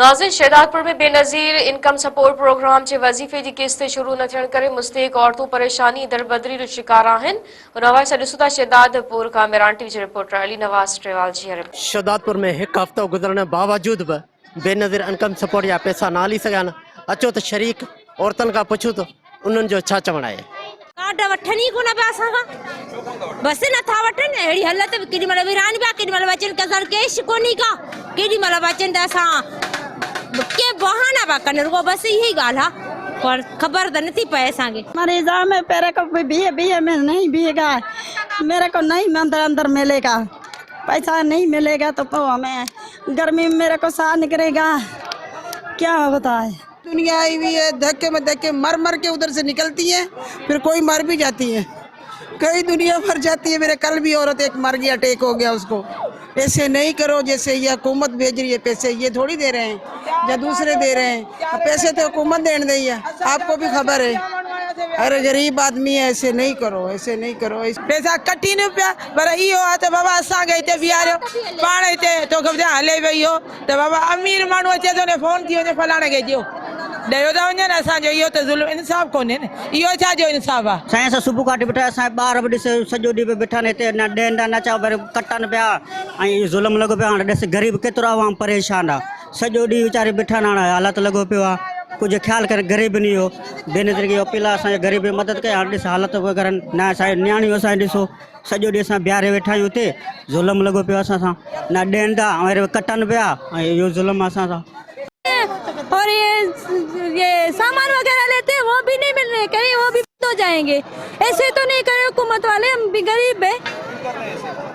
नाज़िर शहदादपुर में Benazir income support programme जे वज़ीफ़े जी किस्त शुरू न थियण करे मुस्तहिक औरतूं परेशानी दरबदरी जो शिकार आहिनि। उन हवाले सां ॾिसूं था शहदादपुर खां मेरान टीवी जे रिपोर्टर अली नवाज़ टेवाल जी रिपोर्ट। शहदादपुर में एक हफ़्तो गुज़रण बावजूद भी बेनज़ीर इनकम सपोर्ट या पैसा ना हली सघनि। अचो तो शरीक औरतुनि खां पुछूं तो उन्हनि जो छा चवणु आहे। कार्ड वठनि ई कोन पिया असांखां, बस नथा वठनि। अहिड़ी हालत केॾी महिल विरान पिया, केॾी महिल अचनि कसर कैश कोन्हे का, केॾी महिल अचनि त असां के बहाना पिया कनि, रुगो बस यही ॻाल्हि आहे, पर ख़बर त नथी पए असांखे। मरीजा में मेरे को बीए में नहीं बीएगा, मेरे को नहीं अंदर मिलेगा, पैसा नहीं मिलेगा तो हमें गर्मी में मेरे को साह निकलेगा, क्या बताए। दुनिया आई हुई है, धक्के में धक्के मर के उधर से निकलती है, फिर कोई मर भी जाती है, कई दुनिया मर जाती है। मेरे कल भी औरत एक मर गया, अटैक हो गया उसको। ऐसे नहीं करो, जैसे ये हुकूमत भेज रही है पैसे, ये थोड़ी दे रहे हैं या दूसरे दे रहे हैं, पैसे तो हुकूमत देने दी है, आपको भी खबर है। अरे गरीब आदमी है, ऐसे नहीं करो, ऐसे नहीं करो। पैसा कटी नहीं पिया, पर इहो आहे त बाबा असांखे हिते बीहारियो, पाण हिते तोखे ॿुधायां हले वई हो त बाबा अमीर माण्हू अचे थो न फ़ोन थी वञे फलाणे खे ॾियो, ॾियो था वञनि। असांजो इहो त ज़ुल्म इंसाफ़ कोन्हे न, इहो छा जो इंसाफ़ आहे। साईं सां सुबुह खां वठी बिठा, असांजे ॿार बि ॾिस सॼो ॾींहुं वेठा आहिनि हिते, न ॾियनि था न चओ, वरी कटनि पिया ऐं ज़ुल्म लॻो पियो। हाणे ॾिस गरीब केतिरो आवाम परेशान आहे, सॼो ॾींहुं वीचारे बिठा आहिनि, हाणे हालत लॻो पियो आहे। कुछ ख्याल कर गरीब नहीं हो, बेनज़ीर की अपील आहे गरीब की मदद करें। हाँ ॾिस हालत वगैरह न असांजे नियाणियूं असांजे ॾिसो सॼो ॾींहुं असां बीहारे वेठा आहियूं हिते, ज़ुल्म लॻो पियो असां सां, न ॾियनि था वरी कटनि पिया ऐं इहो ज़ुल्म असां सां। और ये सामान वगैरह लेते हैं वो भी नहीं मिल रहे, कहीं वो भी तो जाएंगे। ऐसे तो नहीं करे हुकूमत वाले, हम भी गरीब है,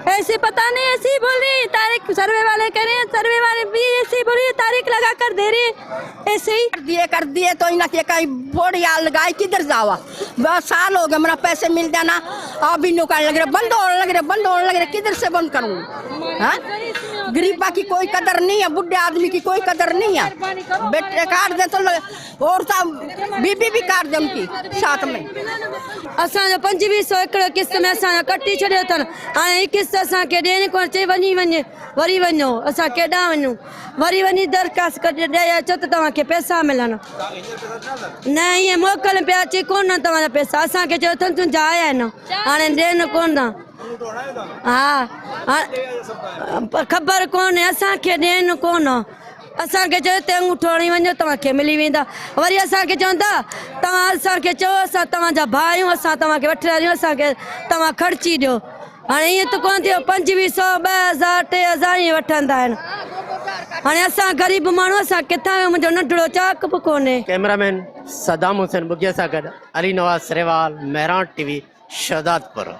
ऐसे पता नहीं ऐसे ही बोल रही तारीख सर्वे वाले करें, सर्वे वाले भी ऐसे ही बोल रही तारीख लगा कर दे रहे, ऐसे ही कर दिए तो इन्हें के कहीं बोर्ड या लगाए किधर जावा। बस साल हो गए मेरा पैसे मिल जाना, अभी नुकान लग रहे, बंद होने लग रहे, किधर से बंद करूँ। हाँ गरीबा की कोई कदर नहीं है, बुढ़े आदमी की कोई कदर नहीं है। बेटे काट दे तो और बीबी भी काट दे उनकी साथ में। असांजो 2500 एकड़ किस्त में असां कटी छॾियो अथनि, हाणे ही किस्त असांखे ॾियणी कोन, चई वञी वरी वञो, असां केॾां वञूं, वरी वञी दरख़्वास्त कढी ॾेई अचो त तव्हांखे पैसा मिलनि। न ईअं मोकल पिया अची कोन तव्हांजा पैसा, असांखे चयो अथनि तुंहिंजा आया आहिनि, हाणे ॾियनि कोन था। हा ख़बर कोन्हे असांखे, ॾियनि कोन, असांखे चयो हिते अंगूठो हणी वञो तव्हांखे मिली वेंदा, वरी असांखे चवंदा तव्हां असांखे चयो असां तव्हांजा भाउ आहियूं, असां तव्हांखे वठी रहिया आहियूं, असांखे तव्हां ख़र्ची ॾियो। हाणे ईअं त कोन थियो, 2500 2000 3000 ईअं वठंदा आहिनि। हाणे असां ग़रीब माण्हू, असां किथां मुंहिंजो नंढड़ो चाक बि कोन्हे। कैमरामैन सदाम हुसैन बुगिया सां गॾु अली नवाज़ टेवाल, मेरान टीवी, शहदादपुर।